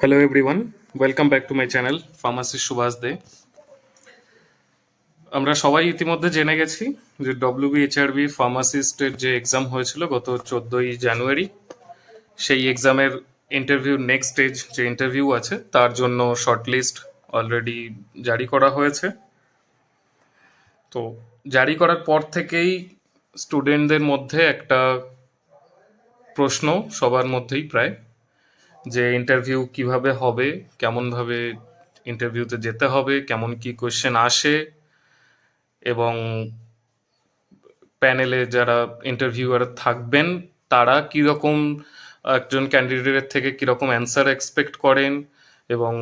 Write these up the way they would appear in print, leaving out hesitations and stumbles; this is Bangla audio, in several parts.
Hello everyone, welcome back to my channel Pharmacist Subhas De. আমরা সবাই ইতিমধ্যে জেনে গেছি যে ডব্লিউবিএইচআরবি ফার্মাসিস্টের যে এক্সাম হয়েছিল গত 14ই জানুয়ারি, সেই এক্সামের ইন্টারভিউ নেক্সট স্টেজ যে ইন্টারভিউ আছে তার জন্য শর্টলিস্ট অলরেডি জারি করা হয়েছে। তো জারি করার পর থেকেই স্টুডেন্টদের মধ্যে একটা প্রশ্ন সবার মধ্যেই প্রায়, যে ইন্টারভিউ কিভাবে হবে, কেমনভাবে ইন্টারভিউতে যেতে হবে, কেমন কি কোয়েশ্চেন আসে, এবং প্যানেলে যারা ইন্টারভিউয়ার থাকবেন তারা কীরকম একজন ক্যান্ডিডেটের থেকে কীরকম অ্যান্সার এক্সপেক্ট করেন, এবং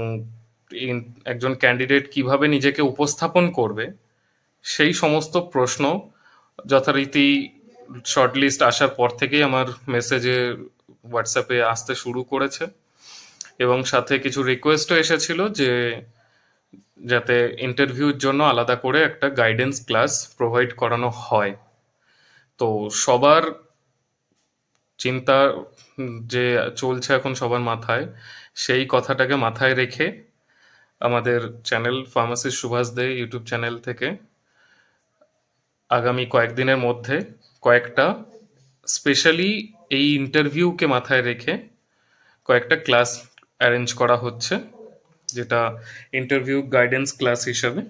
একজন ক্যান্ডিডেট কিভাবে নিজেকে উপস্থাপন করবে, সেই সমস্ত প্রশ্ন যথারীতি শর্টলিস্ট আসার পর থেকেই আমার মেসেজে হোয়াটসঅ্যাপে আসতে শুরু করেছে, এবং সাথে কিছু রিকোয়েস্টও এসেছিল যে যাতে ইন্টারভিউর জন্য আলাদা করে একটা গাইডেন্স ক্লাস প্রোভাইড করানো হয়। তো সবার চিন্তা যে চলছে এখন সবার মাথায়, সেই কথাটাকে মাথায় রেখে আমাদের চ্যানেল ফার্মাসিস্ট সুভাষ দে ইউটিউব চ্যানেল থেকে আগামী কয়েকদিনের মধ্যে কয়েকটা স্পেশালি এই ইন্টারভিউকে মাথায় রেখে কয়েকটা ক্লাস অ্যারেঞ্জ করা হচ্ছে, যেটা ইন্টারভিউ গাইডেন্স ক্লাস হিসাবে।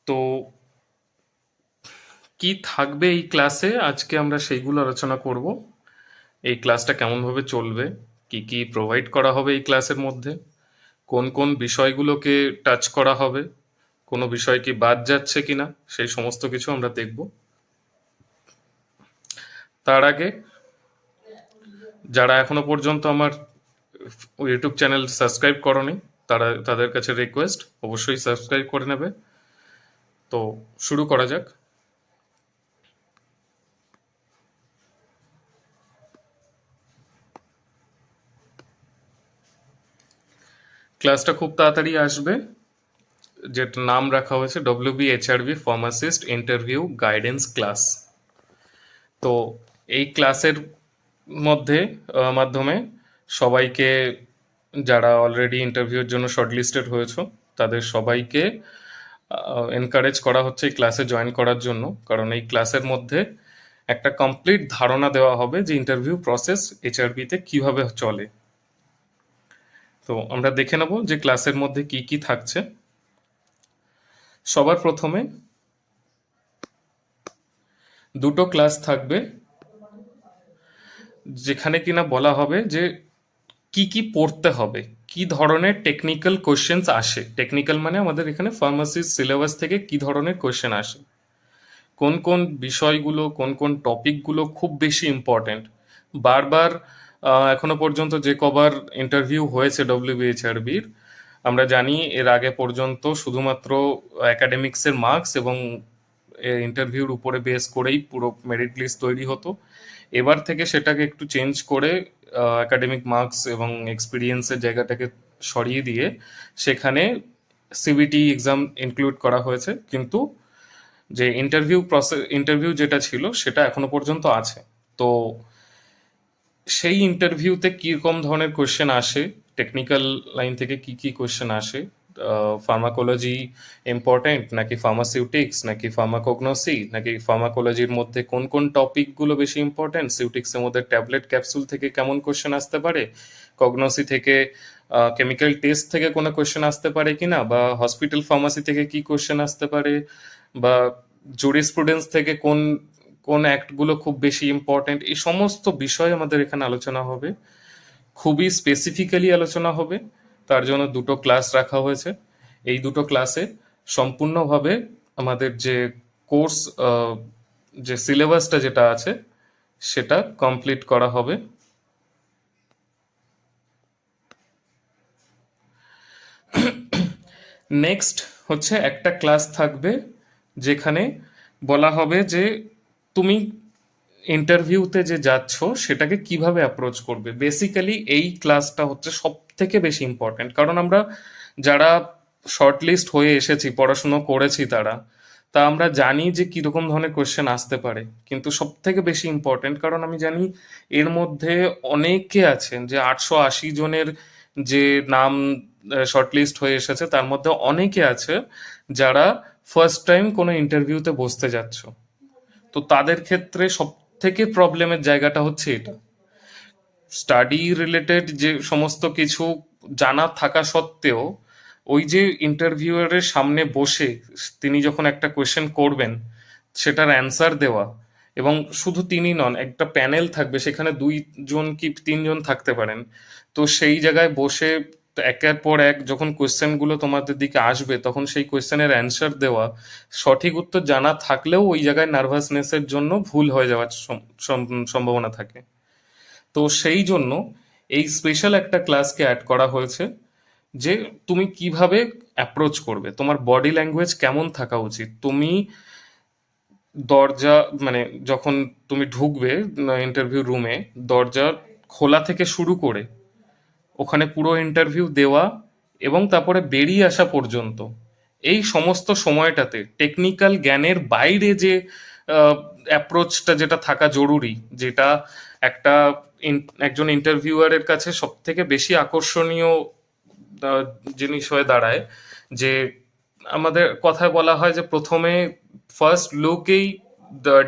তো কি থাকবে এই ক্লাসে, আজকে আমরা সেইগুলো আলোচনা করব। এই ক্লাসটা কেমনভাবে চলবে, কি কি প্রোভাইড করা হবে এই ক্লাসের মধ্যে, কোন কোন বিষয়গুলোকে টাচ করা হবে, কোনো বিষয় কি বাদ যাচ্ছে কিনা, সেই সমস্ত কিছু আমরা দেখব। তার আগে যারা এখনো পর্যন্ত আমার ইউটিউব চ্যানেল সাবস্ক্রাইব করনি, তাদের কাছে রিকোয়েস্ট অবশ্যই সাবস্ক্রাইব করে নেবে। তো শুরু করা যাক। ক্লাসটা খুব তাড়াতাড়ি আসবে, যেটা নাম রাখা হয়েছে ডব্লিউবিএইচআরবি ফার্মাসিস্ট ইন্টারভিউ গাইডেন্স ক্লাস। তো এই ক্লাসের মধ্যে মাধ্যমে সবাইকে, যারা অলরেডি ইন্টারভিউর জন্য শর্টলিস্টেড হয়েছে তাদের সবাইকে এনকারেজ করা হচ্ছে এই ক্লাসে জয়েন করার জন্য, কারণ এই ক্লাসের মধ্যে একটা কমপ্লিট ধারণা দেওয়া হবে যে ইন্টারভিউ প্রসেস এইচআরবিতে কিভাবে চলে। তো আমরা দেখে নেব যে ক্লাসের মধ্যে কি কি থাকছে। সবার প্রথমে দুটো ক্লাস থাকবে যেখানে কিনা বলা হবে যে কি কি পড়তে হবে, কি ধরনের টেকনিক্যাল কোশ্চেন্স আসে। টেকনিক্যাল মানে আমাদের এখানে ফার্মাসির সিলেবাস থেকে কি ধরনের কোশ্চেন আসে, কোন কোন বিষয়গুলো, কোন কোন টপিকগুলো খুব বেশি ইম্পর্ট্যান্ট। বারবার এখনো পর্যন্ত যে কবার ইন্টারভিউ হয়েছে ডব্লিউবিএইচআরবির, আমরা জানি এর আগে পর্যন্ত শুধুমাত্র অ্যাকাডেমিক্সের মার্কস এবং ইন্টারভিউর উপরে বেস করেই পুরো মেরিট লিস্ট তৈরি হতো। এবার থেকে সেটাকে একটু চেঞ্জ করে একাডেমিক মার্কস এবং এক্সপিরিয়েন্সের জায়গাটাকে সরিয়ে দিয়ে সেখানে সিবিটি এক্সাম ইনক্লুড করা হয়েছে, কিন্তু যে ইন্টারভিউ যেটা ছিল সেটা এখনো পর্যন্ত আছে। তো সেই ইন্টারভিউতে কীরকম ধরনের কোয়েশ্চেন আসে, টেকনিক্যাল লাইন থেকে কি কি কোয়েশ্চেন আসে, ফার্মাকোলজি ইম্পর্টেন্ট নাকি ফার্মাসিউটিক্স নাকি ফার্মাকোগনোসি, নাকি ফার্মাকোলজির মধ্যে কোন কোন টপিকগুলো বেশি ইম্পর্টেন্ট, সিউটিক্সের মধ্যে ট্যাবলেট ক্যাপসুল থেকে কেমন কোয়েশ্চেন আসতে পারে, কগনোসি থেকে কেমিক্যাল টেস্ট থেকে কোনো কোয়েশ্চেন আসতে পারে কিনা, বা হসপিটাল ফার্মাসি থেকে কি কোয়েশ্চেন আসতে পারে, বা জুরিসপ্রুডেন্স থেকে কোন কোন অ্যাক্টগুলো খুব বেশি ইম্পর্টেন্ট, এই সমস্ত বিষয় আমাদের এখানে আলোচনা হবে, খুবই স্পেসিফিক্যালি আলোচনা হবে। তার জন্য দুটো ক্লাস রাখা হয়েছে। এই দুটো ক্লাসে সম্পূর্ণভাবে আমাদের যে কোর্স, যে সিলেবাসটা যেটা আছে সেটা কমপ্লিট করা হবে। নেক্সট হচ্ছে একটা ক্লাস থাকবে যেখানে বলা হবে যে তুমি ইন্টারভিউতে যে যাচ্ছ সেটাকে কিভাবে অ্যাপ্রোচ করবে। বেসিক্যালি এই ক্লাসটা হচ্ছে সব থেকে বেশি ইম্পর্ট্যান্ট, কারণ আমরা যারা শর্টলিস্ট হয়ে এসেছি, পড়াশুনো করেছি, তা আমরা জানি যে কিরকম ধরনের কোয়েশ্চেন আসতে পারে, কিন্তু সব থেকে বেশি ইম্পর্টেন্ট, কারণ আমি জানি এর মধ্যে অনেকে আছেন যে 880 জনের যে নাম শর্টলিস্ট হয়ে এসেছে, তার মধ্যে অনেকে আছে যারা ফার্স্ট টাইম কোনো ইন্টারভিউতে বসতে যাচ্ছ। তো তাদের ক্ষেত্রে সব থেকে প্রবলেমের জায়গাটা হচ্ছে এটা, স্টাডি রিলেটেড যে সমস্ত কিছু জানা থাকা সত্ত্বেও ওই যে ইন্টারভিউয়ারের সামনে বসে তিনি যখন একটা কোয়েশ্চেন করবেন সেটার অ্যান্সার দেওয়া, এবং শুধু তিনি নন, একটা প্যানেল থাকবে, সেখানে 2 জন কি 3 জন থাকতে পারেন। তো সেই জায়গায় বসে একের পর এক যখন কোয়েশ্চেনগুলো তোমাদের দিকে আসবে তখন সেই কোয়েশ্চেনের অ্যান্সার দেওয়া, সঠিক উত্তর জানা থাকলেও ওই জায়গায় নার্ভাসনেসের জন্য ভুল হয়ে যাওয়ার সম্ভাবনা থাকে। তো সেই জন্য এই স্পেশাল একটা ক্লাসকে অ্যাড করা হয়েছে, যে তুমি কিভাবে অ্যাপ্রোচ করবে, তোমার বডি ল্যাঙ্গুয়েজ কেমন থাকা উচিত। তুমি দরজা মানে যখন তুমি ঢুকবে ইন্টারভিউ রুমে, দরজা খোলা থেকে শুরু করে ওখানে পুরো ইন্টারভিউ দেওয়া এবং তারপরে বেরিয়ে আসা পর্যন্ত, এই সমস্ত সময়টাতে টেকনিক্যাল জ্ঞানের বাইরে যে অ্যাপ্রোচটা যেটা থাকা জরুরি, যেটা একটা একজন ইন্টারভিউয়ারের কাছে সব থেকে বেশি আকর্ষণীয় আহ, জিনিস হয়ে দাঁড়ায়, যে আমাদের কথায় বলা হয় যে প্রথমে ফার্স্ট লুকেই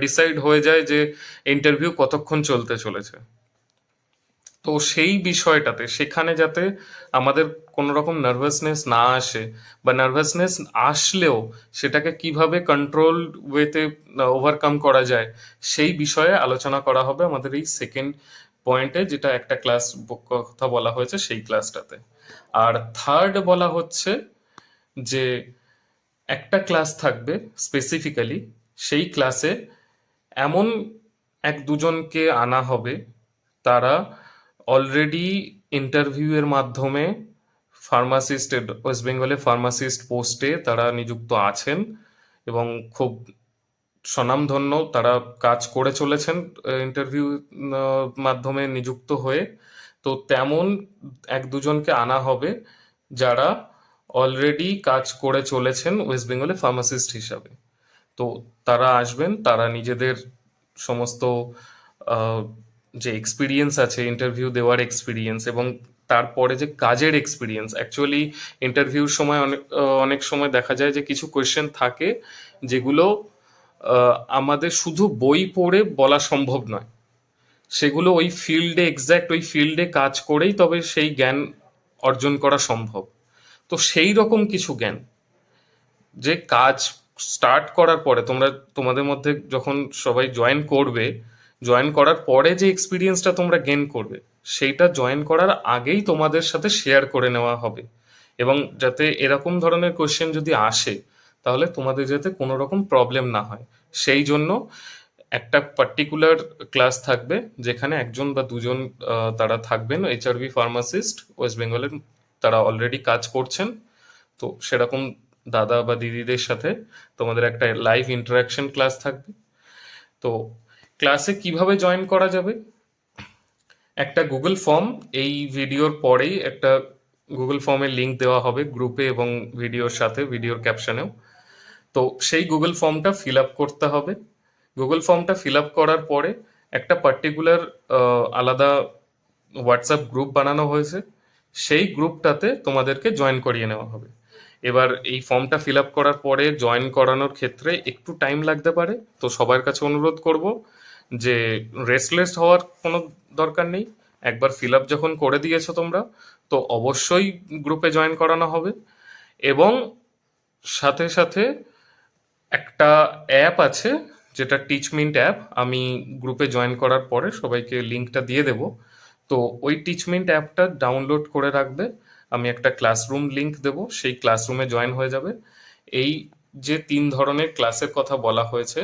ডিসাইড হয়ে যায় যে ইন্টারভিউ কতক্ষণ চলতে চলেছে। তো সেই বিষয়টাতে সেখানে যাতে আমাদের কোনো রকম নার্ভাসনেস না আসে, বা নার্ভাসনেস আসলেও সেটাকে কিভাবে কন্ট্রোল ওয়েতে ওভারকাম করা যায়, সেই বিষয়ে আলোচনা করা হবে আমাদের এই সেকেন্ড পয়েন্টে, যেটা একটা ক্লাস কথা বলা হয়েছে সেই ক্লাসটাতে। আর থার্ড বলা হচ্ছে যে একটা ক্লাস থাকবে স্পেসিফিক্যালি, সেই ক্লাসে এমন 1-2 জনকে আনা হবে, তারা অলরেডি ইন্টারভিউয়ের মাধ্যমে ফার্মাসিস্ট, ওয়েস্ট বেঙ্গলে ফার্মাসিস্ট পোস্টে তারা নিযুক্ত আছেন এবং খুব স্বনামধন্য তারা কাজ করে চলেছেন ইন্টারভিউ মাধ্যমে নিযুক্ত হয়ে। তো তেমন 1-2 জনকে আনা হবে যারা অলরেডি কাজ করে চলেছেন ওয়েস্ট বেঙ্গলে ফার্মাসিস্ট হিসাবে। তো তারা আসবেন, তারা নিজেদের সমস্ত আহ, যে এক্সপিরিয়েন্স আছে, ইন্টারভিউ দেওয়ার এক্সপিরিয়েন্স এবং তারপরে যে কাজের এক্সপিরিয়েন্স, অ্যাকচুয়ালি ইন্টারভিউর সময় অনেক সময় দেখা যায় যে কিছু কোয়েশ্চেন থাকে যেগুলো আমাদের শুধু বই পড়ে বলা সম্ভব নয়, সেগুলো ওই ফিল্ডে এক্স্যাক্ট ওই ফিল্ডে কাজ করেই তবে সেই জ্ঞান অর্জন করা সম্ভব। তো সেই রকম কিছু জ্ঞান যে কাজ স্টার্ট করার পরে তোমরা, তোমাদের মধ্যে যখন সবাই জয়েন করবে, জয়েন করার পরে যে এক্সপিরিয়েন্সটা তোমরা গেন করবে, সেইটা জয়েন করার আগেই তোমাদের সাথে শেয়ার করে নেওয়া হবে, এবং যাতে এরকম ধরনের কোয়েশ্চেন যদি আসে তাহলে তোমাদের যাতে কোনো রকম প্রবলেম না হয়, সেই জন্য একটা পার্টিকুলার ক্লাস থাকবে যেখানে 1 বা 2 জন তারা থাকবেন এইচআরভি ফার্মাসিস্ট ওয়েস্ট বেঙ্গলের, তারা অলরেডি কাজ করছেন। তো সেরকম দাদা বা দিদিদের সাথে তোমাদের একটা লাইভ ইন্টারাকশন ক্লাস থাকবে। তো ক্লাসে কিভাবে জয়েন করা যাবে, একটা গুগল ফর্ম, এই ভিডিওর পরেই একটা গুগল ফর্মের লিংক দেওয়া হবে গ্রুপে এবং ভিডিওর সাথে, ভিডিওর ক্যাপশনেও। তো সেই গুগল ফর্মটা ফিল আপ করতে হবে। গুগল ফর্মটা ফিল আপ করার পরে একটা পার্টিকুলার আলাদা হোয়াটসঅ্যাপ গ্রুপ বানানো হয়েছে, সেই গ্রুপটাতে তোমাদেরকে জয়েন করিয়ে নেওয়া হবে। এবার এই ফর্মটা ফিল আপ করার পরে জয়েন করানোর ক্ষেত্রে একটু টাইম লাগতে পারে, তো সবার কাছে অনুরোধ করব যে রেস্টলেস হওয়ার কোনো দরকার নেই। একবার ফিল আপ যখন করে দিয়েছো তোমরা, তো অবশ্যই গ্রুপে জয়েন করানো হবে। এবং সাথে সাথে একটা অ্যাপ আছে যেটা টিচমিন্ট অ্যাপ, আমি গ্রুপে জয়েন করার পরে সবাইকে লিঙ্কটা দিয়ে দেব। তো ওই টিচমিন্ট অ্যাপটা ডাউনলোড করে রাখবে, আমি একটা ক্লাসরুম লিংক দেব, সেই ক্লাসরুমে জয়েন হয়ে যাবে। এই যে 3 ধরনের ক্লাসের কথা বলা হয়েছে,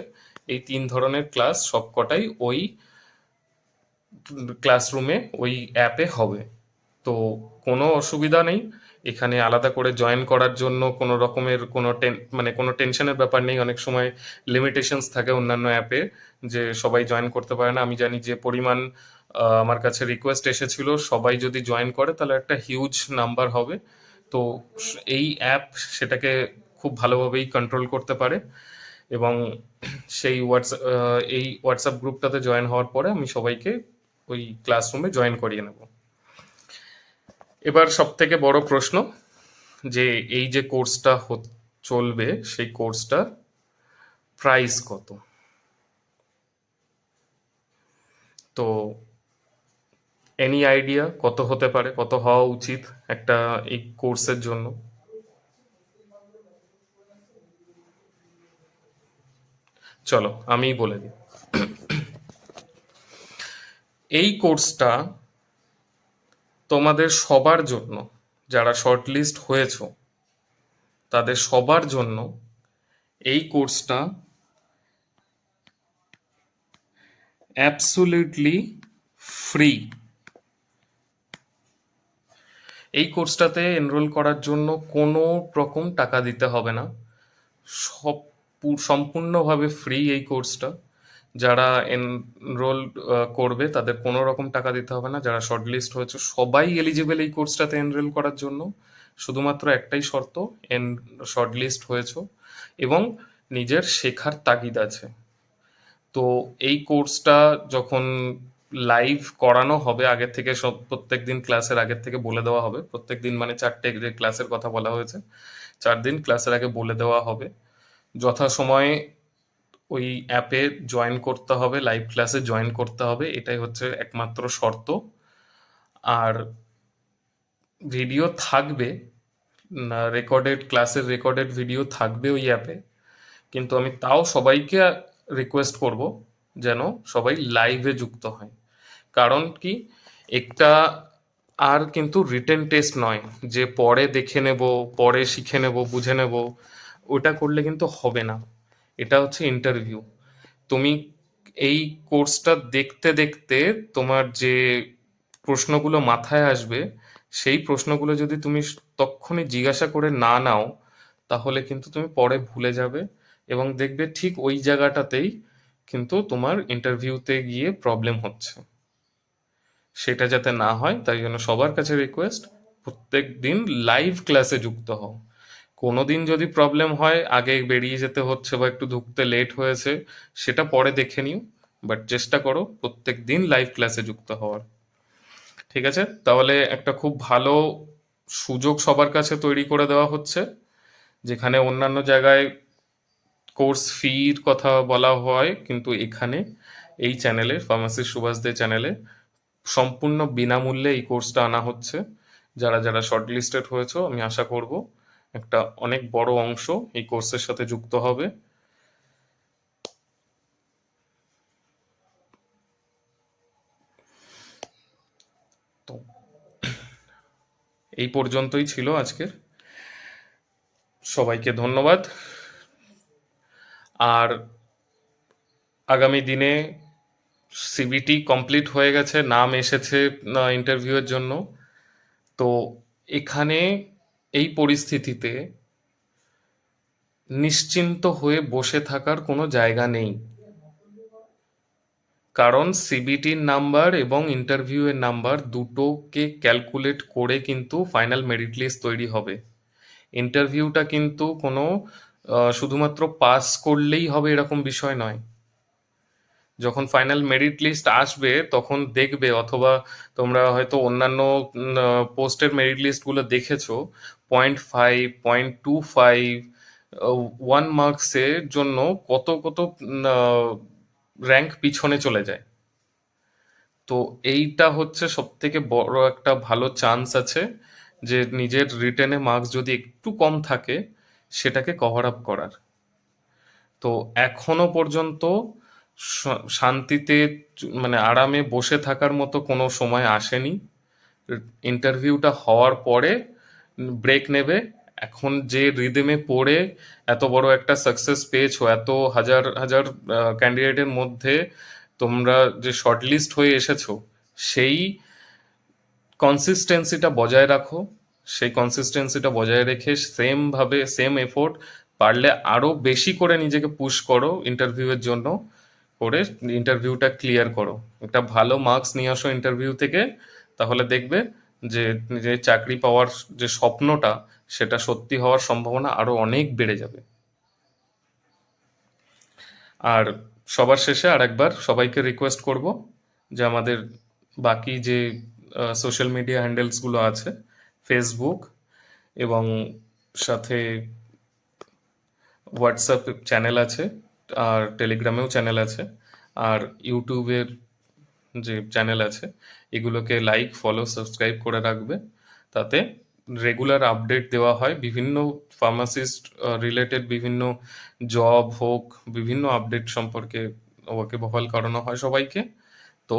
এই 3 ধরনের ক্লাস সবকটাই ওই ক্লাসরুমে ওই অ্যাপে হবে। তো কোনো অসুবিধা নেই, এখানে আলাদা করে জয়েন করার জন্য কোনো রকমের কোনো মানে কোনো টেনশনের ব্যাপার নেই। অনেক সময় লিমিটেশনস থাকে অন্যান্য অ্যাপে যে সবাই জয়েন করতে পারে না। আমি জানি যে পরিমাণ আমার কাছে রিকোয়েস্ট এসেছিল, সবাই যদি জয়েন করে তাহলে একটা হিউজ নাম্বার হবে। তো এই অ্যাপ সেটাকে খুব ভালোভাবেই কন্ট্রোল করতে পারে। এবং সেই এই হোয়াটসঅ্যাপ গ্রুপটাতে জয়েন হওয়ার পরে আমি সবাইকে ওই ক্লাসরুমে জয়েন করিয়ে নেব। এবার সব থেকে বড় প্রশ্ন, যে এই যে কোর্সটা চলবে সেই কোর্সটা প্রাইস কত? তো এনি আইডিয়া কত হতে পারে, কত হওয়া উচিত একটা এই কোর্সের জন্য? চলো আমি বলে দিই। এই কোর্সটা তোমাদের সবার জন্য, যারা শর্টলিস্ট হয়েছো তাদের সবার জন্য এই কোর্সটা অ্যাবসোলিউটলি ফ্রি। এই কোর্সটাতে এনরোল করার জন্য কোনো রকম টাকা দিতে হবে না, সব সম্পূর্ণভাবে ফ্রি এই কোর্সটা। যারা এনরোল করবে তাদের কোনো রকম টাকা দিতে হবে না। যারা শর্টলিস্ট হয়েছে সবাই এলিজিবল এই কোর্সটাতে এনরোল করার জন্য। শুধুমাত্র একটাই শর্ত, এন শর্টলিস্ট হয়েছো এবং নিজের শেখার তাগিদ আছে। তো এই কোর্সটা যখন লাইভ করানো হবে, আগের থেকে সব প্রত্যেক দিন ক্লাসের আগের থেকে বলে দেওয়া হবে। প্রত্যেক দিন মানে 4টে যে ক্লাসের কথা বলা হয়েছে, 4 দিন ক্লাসের আগে বলে দেওয়া হবে। যথাসময়ে ওই অ্যাপে জয়েন করতে হবে, লাইভ ক্লাসে জয়েন করতে হবে, এটাই হচ্ছে একমাত্র শর্ত। আর ভিডিও থাকবে, রেকর্ডেড ক্লাসের রেকর্ডেড ভিডিও থাকবে ওই অ্যাপে। কিন্তু আমি তাও সবাইকে রিকোয়েস্ট করব যেন সবাই লাইভে যুক্ত হয়। কারণ কি, একটা আর কিন্তু রিটেন টেস্ট নয় যে পরে দেখে নেব, পরে শিখে নেব, বুঝে নেব, ওটা করলে কিন্তু হবে না। এটা হচ্ছে ইন্টারভিউ। তুমি এই কোর্সটা দেখতে দেখতে তোমার যে প্রশ্নগুলো মাথায় আসবে, সেই প্রশ্নগুলো যদি তুমি তক্ষুনি জিজ্ঞাসা করে না নাও, তাহলে কিন্তু তুমি পরে ভুলে যাবে এবং দেখবে ঠিক ওই জায়গাটাতেই কিন্তু তোমার ইন্টারভিউতে গিয়ে প্রবলেম হচ্ছে। সেটা যাতে না হয় তাই জন্য সবার কাছে রিকোয়েস্ট, প্রত্যেক দিন লাইভ ক্লাসে যুক্ত হও। কোনো দিন যদি প্রবলেম হয়, আগে বেরিয়ে যেতে হচ্ছে বা একটু ঢুকতে লেট হয়েছে, সেটা পরে দেখে নিও, বাট চেষ্টা করো প্রত্যেক দিন লাইভ ক্লাসে যুক্ত হওয়ার। ঠিক আছে? তাহলে একটা খুব ভালো সুযোগ সবার কাছে তৈরি করে দেওয়া হচ্ছে, যেখানে অন্যান্য জায়গায় কোর্স ফির কথা বলা হয়, কিন্তু এখানে এই চ্যানেলে, ফার্মাসিস্ট সুভাষ দে চ্যানেলে সম্পূর্ণ বিনামূল্যে এই কোর্সটা আনা হচ্ছে। যারা যারা শর্ট লিস্টেড হয়েছে আমি আশা করব একটা অনেক বড় অংশ এই কোর্সের সাথে যুক্ত হবে। তো এই পর্যন্তই ছিল আজকের। সবাইকে ধন্যবাদ। আর আগামী দিনে সিবিটি কমপ্লিট হয়ে গেছে, নাম এসেছে ইন্টারভিউয়ের জন্য। তো এখানে এই পরিস্থিতিতে নিশ্চিন্ত হয়ে বসে থাকার কোনো জায়গা নেই। কারণ সিবিটির নাম্বার এবং ইন্টারভিউয়ের নাম্বার দুটোকে ক্যালকুলেট করে কিন্তু ফাইনাল মেরিট লিস্ট তৈরি হবে। ইন্টারভিউটা কিন্তু কোনো শুধুমাত্র পাস করলেই হবে এরকম বিষয় নয়। যখন ফাইনাল মেরিট লিস্ট আসবে তখন দেখবে, অথবা তোমরা হয়তো অন্যান্য পোস্টের মেরিট লিস্টগুলো দেখেছো, 0.5, 0.25, 1 মার্কসের জন্য কত কত র্যাঙ্ক পিছনে চলে যায়। তো এইটা হচ্ছে সব থেকে বড় একটা ভালো চান্স আছে যে নিজের রিটেনে মার্কস যদি একটু কম থাকে সেটাকে কভার আপ করার। তো এখনো পর্যন্ত শান্তিতে মানে আরামে বসে থাকার মতো কোনো সময় আসেনি। ইন্টারভিউটা হওয়ার পরে ব্রেক নেবে। এখন যে রিদমে পড়ে এত বড় একটা সাকসেস পেয়েছো, এত হাজার হাজার ক্যান্ডিডেটের মধ্যে তোমরা যে শর্টলিস্ট হয়ে এসেছো, সেই কনসিস্টেন্সিটা বজায় রাখো। সেই কনসিস্টেন্সিটা বজায় রেখে সেম ভাবে সেম এফোর্ট, পারলে আরো বেশি করে নিজেকে পুশ করো ইন্টারভিউয়ের জন্য, করে ইন্টারভিউটা ক্লিয়ার করো। একটা ভালো মার্কস নিয়ে আসো ইন্টারভিউ থেকে, তাহলে দেখবে যে নিজের চাকরি পাওয়ার যে স্বপ্নটা সেটা সত্যি হওয়ার সম্ভাবনা আরো অনেক বেড়ে যাবে। আর সবার শেষে আরেকবার সবাইকে রিকোয়েস্ট করব যে আমাদের বাকি যে সোশ্যাল মিডিয়া হ্যান্ডেলসগুলো আছে, ফেসবুক এবং সাথে হোয়াটসঅ্যাপ চ্যানেল আছে, আর টেলিগ্রামেও চ্যানেল আছে, আর ইউটিউবের যে চ্যানেল আছে, এগুলোকে লাইক ফলো সাবস্ক্রাইব করে রাখবে। তাতে রেগুলার আপডেট দেওয়া হয় বিভিন্ন ফার্মাসিস্ট রিলেটেড বিভিন্ন জব হোক, বিভিন্ন আপডেট সম্পর্কে ওয়াকিবহাল করানো হয় সবাইকে। তো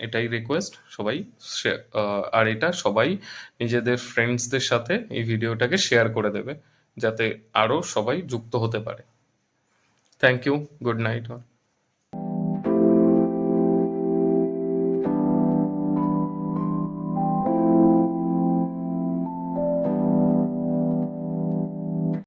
এটাই রিকোয়েস্ট, সবাই আর এটা সবাই নিজেদের ফ্রেন্ডসদের সাথে এই ভিডিওটাকে শেয়ার করে দেবে যাতে আরো সবাই যুক্ত হতে পারে। Thank you, good night.